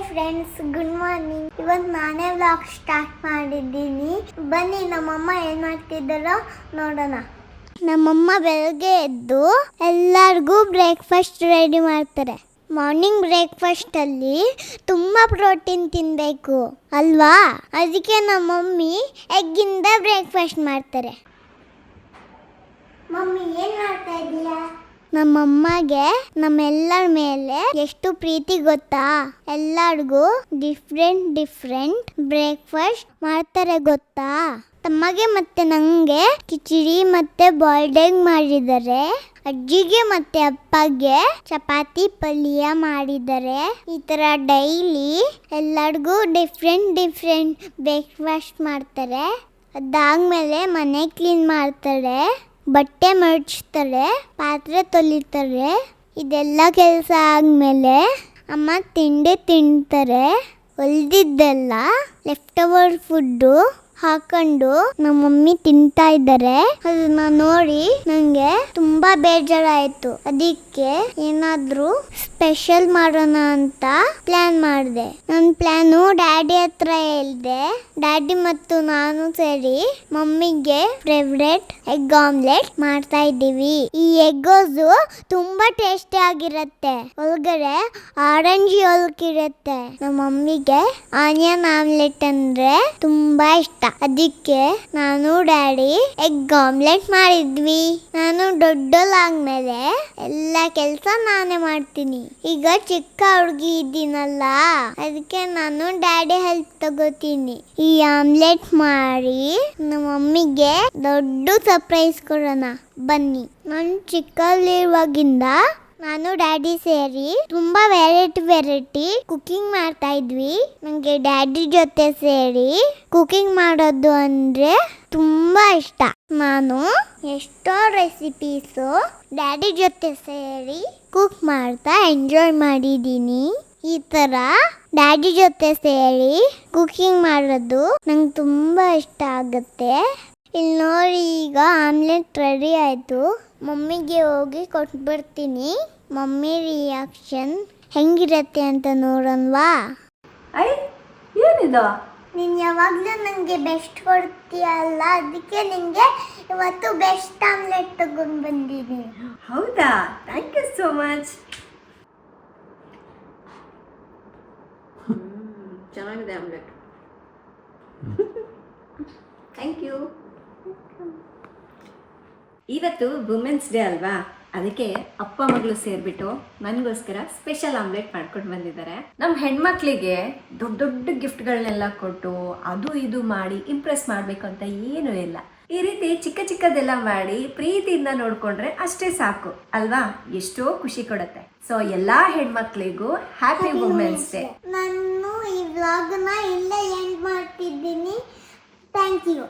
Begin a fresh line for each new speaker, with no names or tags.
Hi friends, good morning. ಇವತ್ತು ನಾನೇ vlog start ಮಾಡಿದ್ದೀನಿ. ಬನ್ನಿ ನಮ್ಮಮ್ಮ ಏನು ಮಾಡ್ತಿದ್ದಾರೋ ನೋಡೋಣ. ನಮ್ಮಮ್ಮ ಬೆಳಗ್ಗೆ ಎದ್ದು ಎಲ್ಲರಿಗೂ ಬ್ರೇಕ್ಫಾಸ್ಟ್ ರೆಡಿ ಮಾಡ್ತಾರೆ. ಮಾರ್ನಿಂಗ್ ಬ್ರೇಕ್ಫಾಸ್ಟಲ್ಲಿ ತುಂಬ ಪ್ರೋಟೀನ್ ತಿನ್ನಬೇಕು ಅಲ್ವಾ? ಅದಕ್ಕೆ ನಮ್ಮ ಮಮ್ಮಿ ಎಗ್ಗಿಂದ ಬ್ರೇಕ್ಫಾಸ್ಟ್ ಮಾಡ್ತಾರೆ. ಮಮ್ಮಿ ಏನು ಮಾಡ್ತಾ ಇದೀಯಾ? ನಮ್ಮಮ್ಮಗೆ ನಮ್ಮೆಲ್ಲರ ಮೇಲೆ ಎಷ್ಟು ಪ್ರೀತಿ ಗೊತ್ತಾ? ಎಲ್ಲರಿಗೂ ಡಿಫ್ರೆಂಟ್ ಬ್ರೇಕ್ಫಾಸ್ಟ್ ಮಾಡ್ತಾರೆ ಗೊತ್ತಾ? ತಮ್ಮಗೆ ಮತ್ತೆ ನಂಗೆ ಕಿಚಡಿ ಮತ್ತೆ ಬಾಯ್ಲ್ಡ್ ಎಗ್ ಮಾಡಿದ್ದಾರೆ. ಅಜ್ಜಿಗೆ ಮತ್ತೆ ಅಪ್ಪಗೆ ಚಪಾತಿ ಪಲ್ಯ ಮಾಡಿದ್ದಾರೆ. ಈ ತರ ಡೈಲಿ ಎಲ್ಲರಿಗೂ ಡಿಫ್ರೆಂಟ್ ಬ್ರೇಕ್ಫಾಸ್ಟ್ ಮಾಡ್ತಾರೆ. ಅದಾದ್ಮೇಲೆ ಮನೆ ಕ್ಲೀನ್ ಮಾಡ್ತಾರೆ, ಬಟ್ಟೆ ಮಡಚ್ತಾರೆ, ಪಾತ್ರೆ ತೊಳಿತಾರೆ. ಇದೆಲ್ಲ ಕೆಲಸ ಆದಮೇಲೆ ಅಮ್ಮ ತಿಂಡಿ ತಿಂತಾರೆ. ಉಳಿದಿದ್ದೆಲ್ಲ ಲೆಫ್ಟ್ ಓವರ್ ಫುಡ್ಡು ಹಾಕೊಂಡು ನಮ್ಮ ಮಮ್ಮಿ ತಿಂತಾ ಇದ್ದಾರೆ. ಅದನ್ನ ನೋಡಿ ನನಗೆ ತುಂಬಾ ಬೇಜಾರಾಯಿತು. ಅದಕ್ಕೆ ಏನಾದರೂ ಸ್ಪೆಷಲ್ ಮಾಡೋಣ ಅಂತ ಪ್ಲಾನ್ ಮಾಡಿದೆ. ನನ್ನ ಪ್ಲಾನು ಡ್ಯಾಡಿ ಹತ್ರ ಹೇಳಿದೆ. ಡ್ಯಾಡಿ ಮತ್ತು ನಾನು ಸೇರಿ ಮಮ್ಮಿಗೆ ಫೇವ್ರೆಟ್ ಎಗ್ ಆಮ್ಲೆಟ್ ಮಾಡ್ತಾ ಇದ್ದೀವಿ. ಈ ಎಗ್ಗೋಸು ತುಂಬಾ ಟೇಸ್ಟಿ ಆಗಿರುತ್ತೆ. ಒಳಗಡೆ ಆರೆಂಜ್ ಯೊಲ್ಕ್ ಇರುತ್ತೆ. ನಮ್ಮ ಮಮ್ಮಿಗೆ ಆನಿಯನ್ ಆಮ್ಲೆಟ್ ಅಂದ್ರೆ ತುಂಬಾ ಇಷ್ಟ. ಅದಕ್ಕೆ ನಾನು ಡ್ಯಾಡಿ ಎಗ್ ಆಮ್ಲೆಟ್ ಮಾಡಿದ್ವಿ. ನಾನು ದೊಡ್ಡಲಾದ್ಮೇಲೆ ಎಲ್ಲ ಕೆಲಸ ನಾನೇ ಮಾಡ್ತೀನಿ. ಈಗ ಚಿಕ್ಕ ಹುಡುಗಿ ಇದ್ದೀನಲ್ಲ, ಅದಕ್ಕೆ ನಾನು ಡ್ಯಾಡಿ ಹೆಲ್ಪ್ ತಗೋತೀನಿ. ಈ ಆಮ್ಲೆಟ್ ಮಾಡಿ ನಮ್ಮ ಮಮ್ಮಿಗೆ ದೊಡ್ಡ ಸರ್ಪ್ರೈಸ್ ಕೊಡೋಣ ಬನ್ನಿ. ನಾನು ಚಿಕ್ಕಲ್ಲಿರುವಾಗಿಂದ ನಾನು ಡ್ಯಾಡಿ ಸೇರಿ ತುಂಬಾ ವೆರೈಟಿ ಕುಕಿಂಗ್ ಮಾಡ್ತಾ ಇದ್ವಿ. ನನಗೆ ಡ್ಯಾಡಿ ಜೊತೆ ಸೇರಿ ಕುಕಿಂಗ್ ಮಾಡೋದು ಅಂದ್ರೆ ತುಂಬಾ ಇಷ್ಟ. ನಾನು ಎಷ್ಟೋ ರೆಸಿಪೀಸು ಡ್ಯಾಡಿ ಜೊತೆ ಸೇರಿ ಕುಕ್ ಮಾಡ್ತಾ ಎಂಜಾಯ್ ಮಾಡಿದ್ದೀನಿ. ಈ ಥರ ಡ್ಯಾಡಿ ಜೊತೆ ಸೇರಿ ಕುಕಿಂಗ್ ಮಾಡೋದು ನಂಗೆ ತುಂಬಾ ಇಷ್ಟ ಆಗುತ್ತೆ. ಇಲ್ಲಿ ನೋಡಿ, ಈಗ ಆಮ್ಲೆಟ್ ರೆಡಿ ಆಯಿತು. ಮಮ್ಮಿಗೆ ಹೋಗಿ ಕೊಟ್ಬಿಡ್ತೀನಿ. ಮಮ್ಮಿ ರಿಯಾಕ್ಷನ್ ಹೆಂಗಿರತ್ತೆ ಅಂತ ನೋಡೋಣವಾ?
ಏನಿದು?
ನೀನು ಯಾವಾಗಲೂ ನನಗೆ ಬೆಸ್ಟ್ ಕೊಡ್ತೀಯಲ್ಲ, ಅದಕ್ಕೆ ನಿನಗೆ ಇವತ್ತು ಬೆಸ್ಟ್ ಆಮ್ಲೆಟ್ ತಗೊಂಡು ಬಂದಿದ್ದೀನಿ.
ಹೌದಾ? Thank you so much. ಚೆನ್ನಾಗಿದೆ ಆಮ್ಲೆಟ್. Thank you. ಇವತ್ತು ವುಮೆನ್ಸ್ ಡೇ ಅಲ್ವಾ, ಅದಕ್ಕೆ ಅಪ್ಪ ಮಗಳು ಸೇರಿಬಿಟ್ಟು ನನಗೋಸ್ಕರ ಸ್ಪೆಷಲ್ ಆಮ್ಲೆಟ್ ಮಾಡ್ಕೊಂಡು ಬಂದಿದ್ದಾರೆ. ನಮ್ಮ ಹೆಣ್ಮಕ್ಳಿಗೆ ದೊಡ್ಡ ದೊಡ್ಡ ಗಿಫ್ಟ್ಗಳನ್ನೆಲ್ಲ ಕೊಟ್ಟು ಅದು ಇದು ಮಾಡಿ ಇಂಪ್ರೆಸ್ ಮಾಡಬೇಕು ಅಂತ ಏನೂ ಇಲ್ಲ. ಈ ರೀತಿ ಚಿಕ್ಕ ಚಿಕ್ಕದೆಲ್ಲ ಮಾಡಿ ಪ್ರೀತಿಯಿಂದ ನೋಡ್ಕೊಂಡ್ರೆ ಅಷ್ಟೇ ಸಾಕು ಅಲ್ವಾ? ಎಷ್ಟೋ ಖುಷಿ ಕೊಡುತ್ತೆ. ಸೊ ಎಲ್ಲ ಹೆಣ್ಮಕ್ಳಿಗೂ ಹ್ಯಾಪಿ ವುಮೆನ್ಸ್ ಡೇ.
ನಾನು ಈ ವ್ಲಾಗ್ನ ಇಲ್ಲೇ ಎಂಡ್ ಮಾಡ್ತಿದ್ದೀನಿ. Thank you.